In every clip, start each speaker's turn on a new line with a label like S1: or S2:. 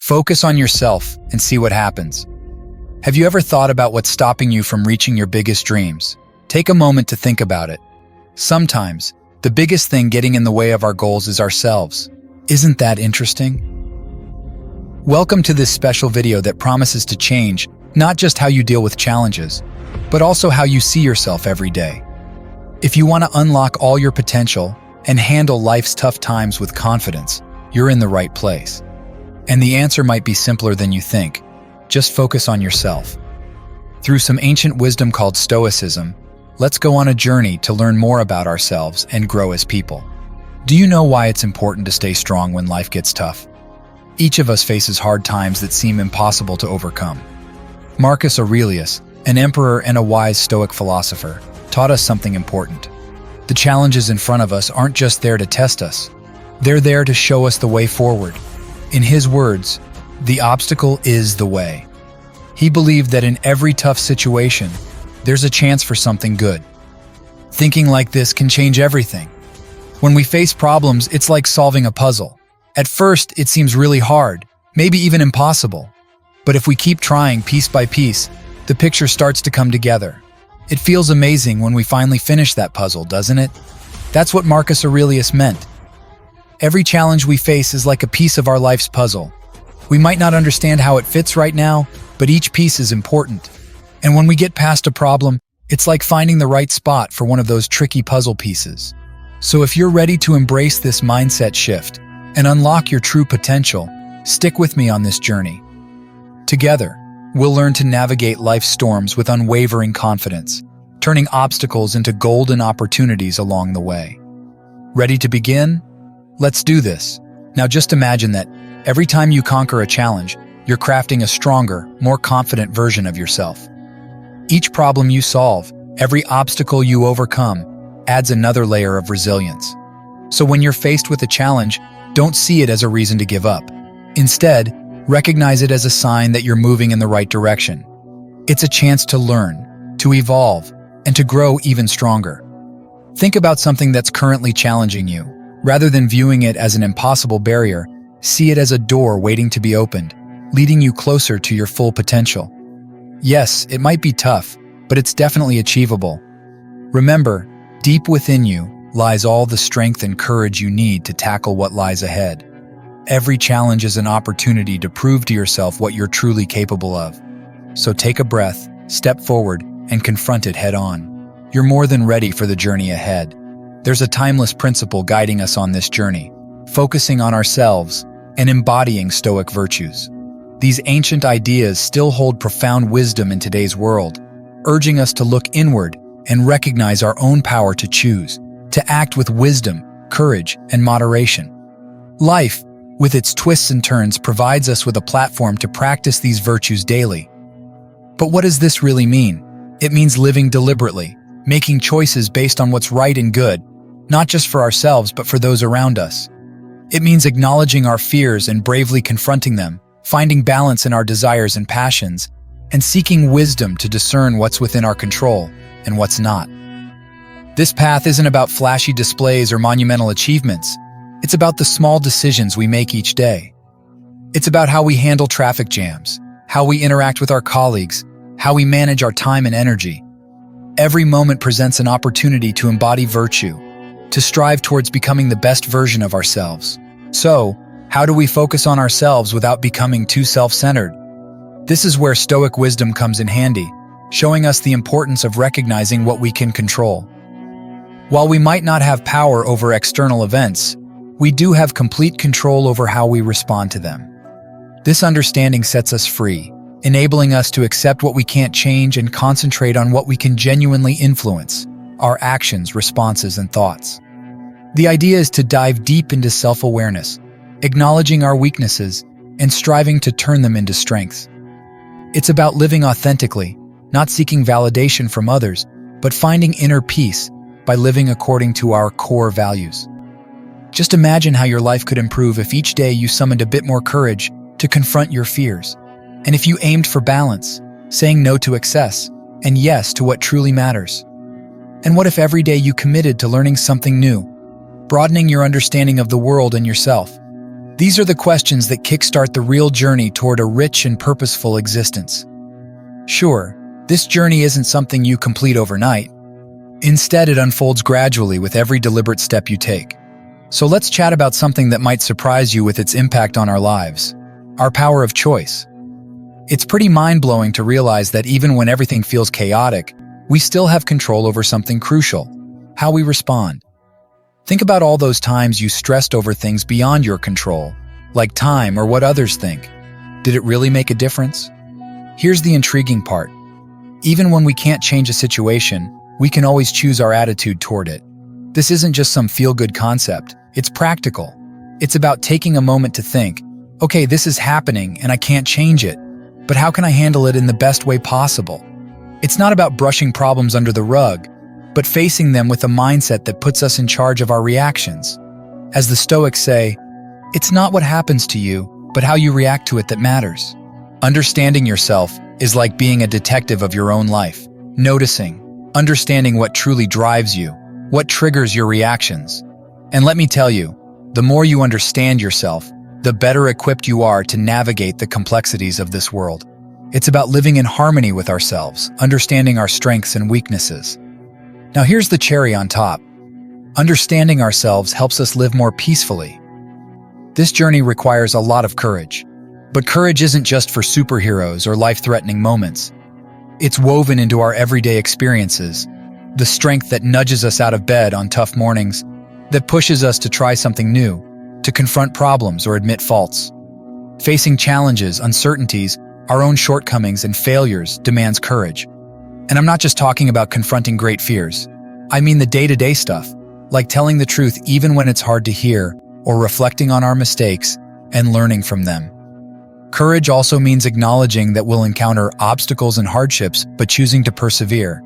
S1: Focus on yourself and see what happens. Have you ever thought about what's stopping you from reaching your biggest dreams? Take a moment to think about it. Sometimes, the biggest thing getting in the way of our goals is ourselves. Isn't that interesting? Welcome to this special video that promises to change not just how you deal with challenges, but also how you see yourself every day. If you want to unlock all your potential and handle life's tough times with confidence, you're in the right place. And the answer might be simpler than you think. Just focus on yourself. Through some ancient wisdom called Stoicism, let's go on a journey to learn more about ourselves and grow as people. Do you know why it's important to stay strong when life gets tough? Each of us faces hard times that seem impossible to overcome. Marcus Aurelius, an emperor and a wise Stoic philosopher, taught us something important. The challenges in front of us aren't just there to test us. They're there to show us the way forward. In his words, the obstacle is the way. He believed that in every tough situation, there's a chance for something good. Thinking like this can change everything. When we face problems, it's like solving a puzzle. At first, it seems really hard, maybe even impossible. But if we keep trying piece by piece, the picture starts to come together. It feels amazing when we finally finish that puzzle, doesn't it? That's what Marcus Aurelius meant. Every challenge we face is like a piece of our life's puzzle. We might not understand how it fits right now, but each piece is important. And when we get past a problem, it's like finding the right spot for one of those tricky puzzle pieces. So if you're ready to embrace this mindset shift and unlock your true potential, stick with me on this journey. Together, we'll learn to navigate life's storms with unwavering confidence, turning obstacles into golden opportunities along the way. Ready to begin? Let's do this. Now just imagine that every time you conquer a challenge, you're crafting a stronger, more confident version of yourself. Each problem you solve, every obstacle you overcome, adds another layer of resilience. So when you're faced with a challenge, don't see it as a reason to give up. Instead, recognize it as a sign that you're moving in the right direction. It's a chance to learn, to evolve, and to grow even stronger. Think about something that's currently challenging you. Rather than viewing it as an impossible barrier, see it as a door waiting to be opened, leading you closer to your full potential. Yes, it might be tough, but it's definitely achievable. Remember, deep within you lies all the strength and courage you need to tackle what lies ahead. Every challenge is an opportunity to prove to yourself what you're truly capable of. So take a breath, step forward, and confront it head on. You're more than ready for the journey ahead. There's a timeless principle guiding us on this journey, focusing on ourselves and embodying Stoic virtues. These ancient ideas still hold profound wisdom in today's world, urging us to look inward and recognize our own power to choose, to act with wisdom, courage, and moderation. Life, with its twists and turns, provides us with a platform to practice these virtues daily. But what does this really mean? It means living deliberately, making choices based on what's right and good, not just for ourselves but for those around us. It means acknowledging our fears and bravely confronting them, finding balance in our desires and passions, and seeking wisdom to discern what's within our control and what's not. This path isn't about flashy displays or monumental achievements. It's about the small decisions we make each day. It's about how we handle traffic jams, how we interact with our colleagues, how we manage our time and energy. Every moment presents an opportunity to embody virtue, to strive towards becoming the best version of ourselves. So, how do we focus on ourselves without becoming too self-centered? This is where Stoic wisdom comes in handy, showing us the importance of recognizing what we can control. While we might not have power over external events, we do have complete control over how we respond to them. This understanding sets us free, enabling us to accept what we can't change and concentrate on what we can genuinely influence, our actions, responses, and thoughts. The idea is to dive deep into self-awareness, acknowledging our weaknesses, and striving to turn them into strengths. It's about living authentically, not seeking validation from others, but finding inner peace by living according to our core values. Just imagine how your life could improve if each day you summoned a bit more courage to confront your fears, and if you aimed for balance, saying no to excess, and yes to what truly matters. And what if every day you committed to learning something new, broadening your understanding of the world and yourself? These are the questions that kickstart the real journey toward a rich and purposeful existence. Sure, this journey isn't something you complete overnight. Instead, it unfolds gradually with every deliberate step you take. So let's chat about something that might surprise you with its impact on our lives: our power of choice. It's pretty mind-blowing to realize that even when everything feels chaotic, we still have control over something crucial: how we respond. Think about all those times you stressed over things beyond your control, like time or what others think. Did it really make a difference? Here's the intriguing part. Even when we can't change a situation, we can always choose our attitude toward it. This isn't just some feel-good concept, it's practical. It's about taking a moment to think, okay, this is happening and I can't change it, but how can I handle it in the best way possible? It's not about brushing problems under the rug, but facing them with a mindset that puts us in charge of our reactions. As the Stoics say, it's not what happens to you, but how you react to it that matters. Understanding yourself is like being a detective of your own life, noticing, understanding what truly drives you, what triggers your reactions. And let me tell you, the more you understand yourself, the better equipped you are to navigate the complexities of this world. It's about living in harmony with ourselves, understanding our strengths and weaknesses. Now here's the cherry on top. Understanding ourselves helps us live more peacefully. This journey requires a lot of courage. But courage isn't just for superheroes or life-threatening moments. It's woven into our everyday experiences, the strength that nudges us out of bed on tough mornings, that pushes us to try something new, to confront problems or admit faults. Facing challenges, uncertainties, our own shortcomings and failures demands courage. And I'm not just talking about confronting great fears. I mean the day-to-day stuff, like telling the truth even when it's hard to hear, or reflecting on our mistakes and learning from them. Courage also means acknowledging that we'll encounter obstacles and hardships, but choosing to persevere.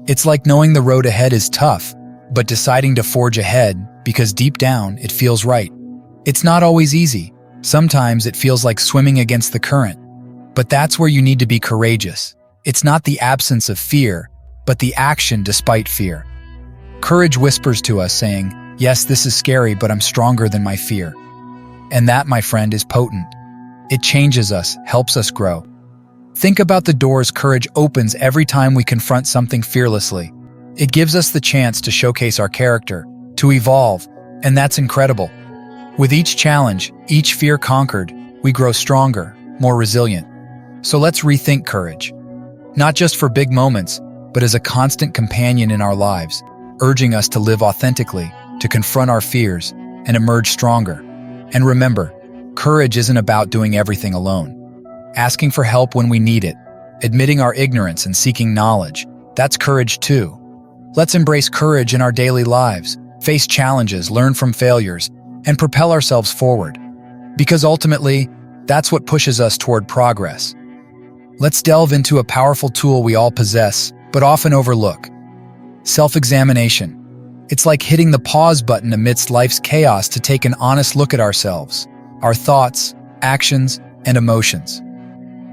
S1: It's like knowing the road ahead is tough, but deciding to forge ahead because deep down it feels right. It's not always easy. Sometimes it feels like swimming against the current. But that's where you need to be courageous. It's not the absence of fear, but the action despite fear. Courage whispers to us saying, yes, this is scary, but I'm stronger than my fear. And that, my friend, is potent. It changes us, helps us grow. Think about the doors courage opens every time we confront something fearlessly. It gives us the chance to showcase our character, to evolve, and that's incredible. With each challenge, each fear conquered, we grow stronger, more resilient. So let's rethink courage. Not just for big moments, but as a constant companion in our lives, urging us to live authentically, to confront our fears, and emerge stronger. And remember, courage isn't about doing everything alone. Asking for help when we need it, admitting our ignorance and seeking knowledge, that's courage too. Let's embrace courage in our daily lives, face challenges, learn from failures, and propel ourselves forward. Because ultimately, that's what pushes us toward progress. Let's delve into a powerful tool we all possess, but often overlook: self-examination. It's like hitting the pause button amidst life's chaos to take an honest look at ourselves, our thoughts, actions, and emotions.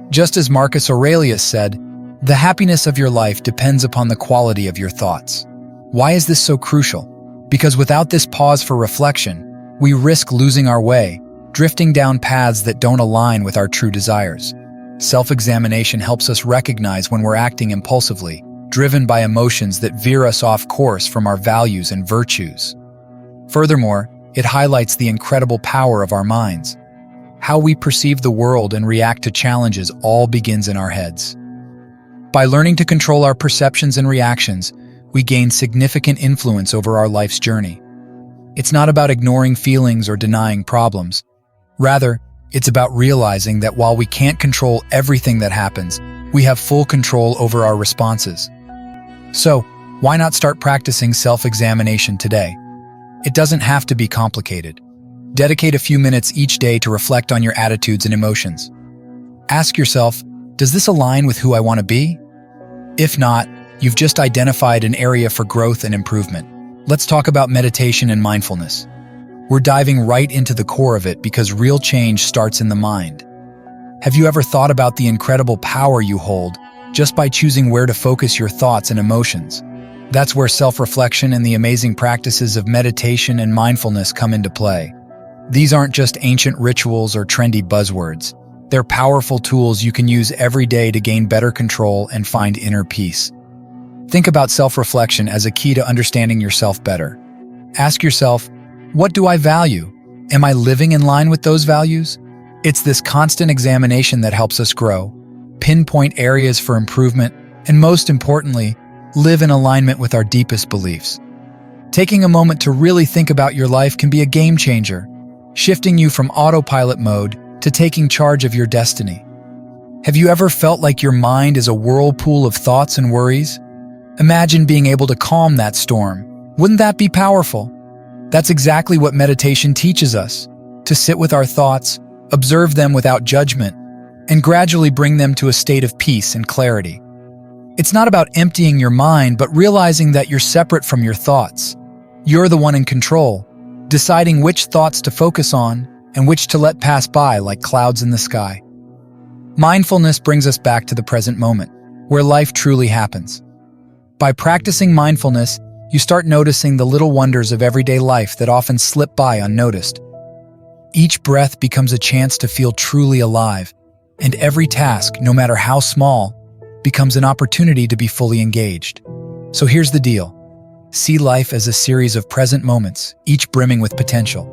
S1: Just as Marcus Aurelius said, the happiness of your life depends upon the quality of your thoughts. Why is this so crucial? Because without this pause for reflection, we risk losing our way, drifting down paths that don't align with our true desires. Self-examination helps us recognize when we're acting impulsively, driven by emotions that veer us off course from our values and virtues. Furthermore, it highlights the incredible power of our minds. How we perceive the world and react to challenges all begins in our heads. By learning to control our perceptions and reactions, we gain significant influence over our life's journey. It's not about ignoring feelings or denying problems. Rather, it's about realizing that while we can't control everything that happens, we have full control over our responses. So, why not start practicing self-examination today? It doesn't have to be complicated. Dedicate a few minutes each day to reflect on your attitudes and emotions. Ask yourself, does this align with who I want to be? If not, you've just identified an area for growth and improvement. Let's talk about meditation and mindfulness. We're diving right into the core of it because real change starts in the mind. Have you ever thought about the incredible power you hold just by choosing where to focus your thoughts and emotions? That's where self-reflection and the amazing practices of meditation and mindfulness come into play. These aren't just ancient rituals or trendy buzzwords. They're powerful tools you can use every day to gain better control and find inner peace. Think about self-reflection as a key to understanding yourself better. Ask yourself, what do I value? Am I living in line with those values? It's this constant examination that helps us grow, pinpoint areas for improvement, and most importantly, live in alignment with our deepest beliefs. Taking a moment to really think about your life can be a game changer, shifting you from autopilot mode to taking charge of your destiny. Have you ever felt like your mind is a whirlpool of thoughts and worries? Imagine being able to calm that storm. Wouldn't that be powerful? That's exactly what meditation teaches us, to sit with our thoughts, observe them without judgment, and gradually bring them to a state of peace and clarity. It's not about emptying your mind, but realizing that you're separate from your thoughts. You're the one in control, deciding which thoughts to focus on and which to let pass by like clouds in the sky. Mindfulness brings us back to the present moment, where life truly happens. By practicing mindfulness, you start noticing the little wonders of everyday life that often slip by unnoticed. Each breath becomes a chance to feel truly alive, and every task, no matter how small, becomes an opportunity to be fully engaged. So here's the deal. See life as a series of present moments, each brimming with potential.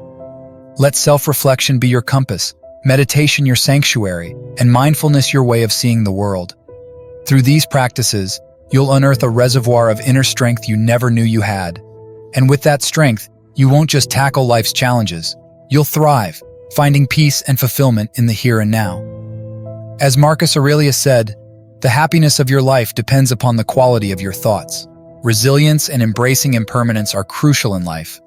S1: Let self-reflection be your compass, meditation your sanctuary, and mindfulness your way of seeing the world. Through these practices, you'll unearth a reservoir of inner strength you never knew you had. And with that strength, you won't just tackle life's challenges, you'll thrive, finding peace and fulfillment in the here and now. As Marcus Aurelius said, the happiness of your life depends upon the quality of your thoughts. Resilience and embracing impermanence are crucial in life.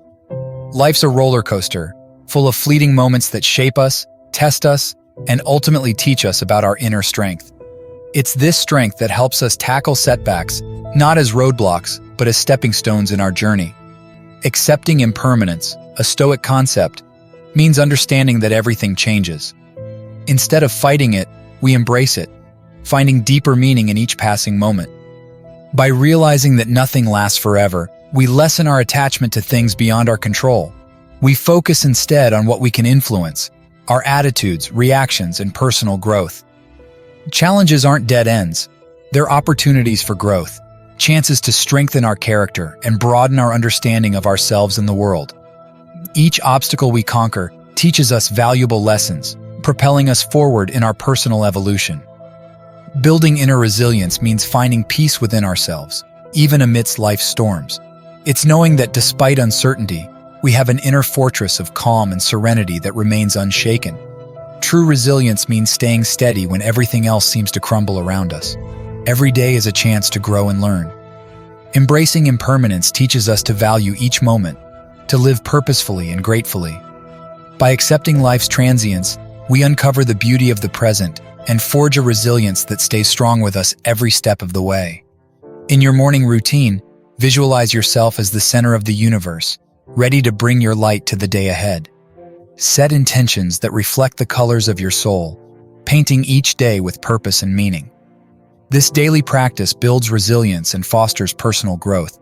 S1: Life's a roller coaster, full of fleeting moments that shape us, test us, and ultimately teach us about our inner strength. It's this strength that helps us tackle setbacks, not as roadblocks, but as stepping stones in our journey. Accepting impermanence, a Stoic concept, means understanding that everything changes. Instead of fighting it, we embrace it, finding deeper meaning in each passing moment. By realizing that nothing lasts forever, we lessen our attachment to things beyond our control. We focus instead on what we can influence, our attitudes, reactions, and personal growth. Challenges aren't dead ends. They're opportunities for growth, chances to strengthen our character and broaden our understanding of ourselves and the world. Each obstacle we conquer teaches us valuable lessons, propelling us forward in our personal evolution. Building inner resilience means finding peace within ourselves, even amidst life's storms. It's knowing that despite uncertainty, we have an inner fortress of calm and serenity that remains unshaken. True resilience means staying steady when everything else seems to crumble around us. Every day is a chance to grow and learn. Embracing impermanence teaches us to value each moment, to live purposefully and gratefully. By accepting life's transience, we uncover the beauty of the present and forge a resilience that stays strong with us every step of the way. In your morning routine, visualize yourself as the center of the universe, ready to bring your light to the day ahead. Set intentions that reflect the colors of your soul, painting each day with purpose and meaning. This daily practice builds resilience and fosters personal growth,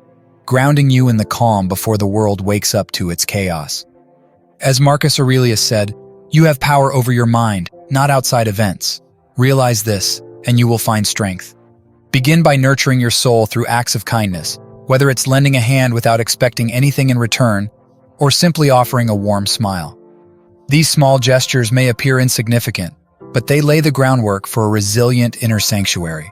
S1: grounding you in the calm before the world wakes up to its chaos. As Marcus Aurelius said, you have power over your mind, not outside events. Realize this, and you will find strength. Begin by nurturing your soul through acts of kindness, whether it's lending a hand without expecting anything in return, or simply offering a warm smile. These small gestures may appear insignificant, but they lay the groundwork for a resilient inner sanctuary.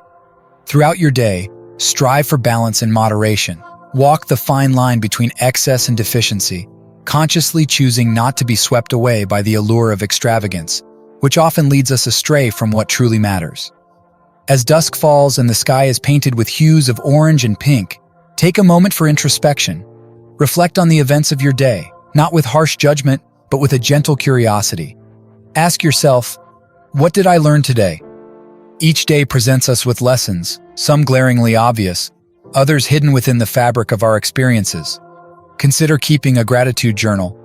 S1: Throughout your day, strive for balance and moderation. Walk the fine line between excess and deficiency, consciously choosing not to be swept away by the allure of extravagance, which often leads us astray from what truly matters. As dusk falls and the sky is painted with hues of orange and pink, take a moment for introspection. Reflect on the events of your day, not with harsh judgment, but with a gentle curiosity. Ask yourself, what did I learn today? Each day presents us with lessons, some glaringly obvious, others hidden within the fabric of our experiences. Consider keeping a gratitude journal.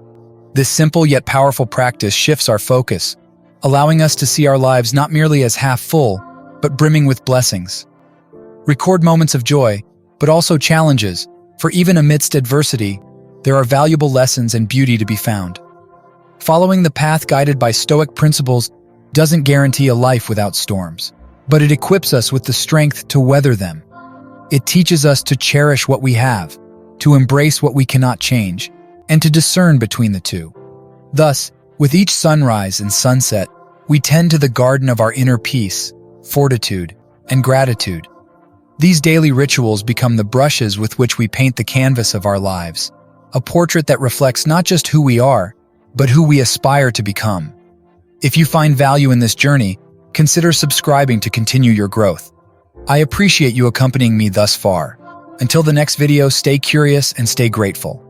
S1: This simple yet powerful practice shifts our focus, allowing us to see our lives not merely as half full, but brimming with blessings. Record moments of joy, but also challenges, for even amidst adversity, there are valuable lessons and beauty to be found. Following the path guided by Stoic principles doesn't guarantee a life without storms, but it equips us with the strength to weather them. It teaches us to cherish what we have, to embrace what we cannot change, and to discern between the two. Thus, with each sunrise and sunset, we tend to the garden of our inner peace, fortitude, and gratitude. These daily rituals become the brushes with which we paint the canvas of our lives, a portrait that reflects not just who we are, but who we aspire to become. If you find value in this journey, consider subscribing to continue your growth. I appreciate you accompanying me thus far. Until the next video, stay curious and stay grateful.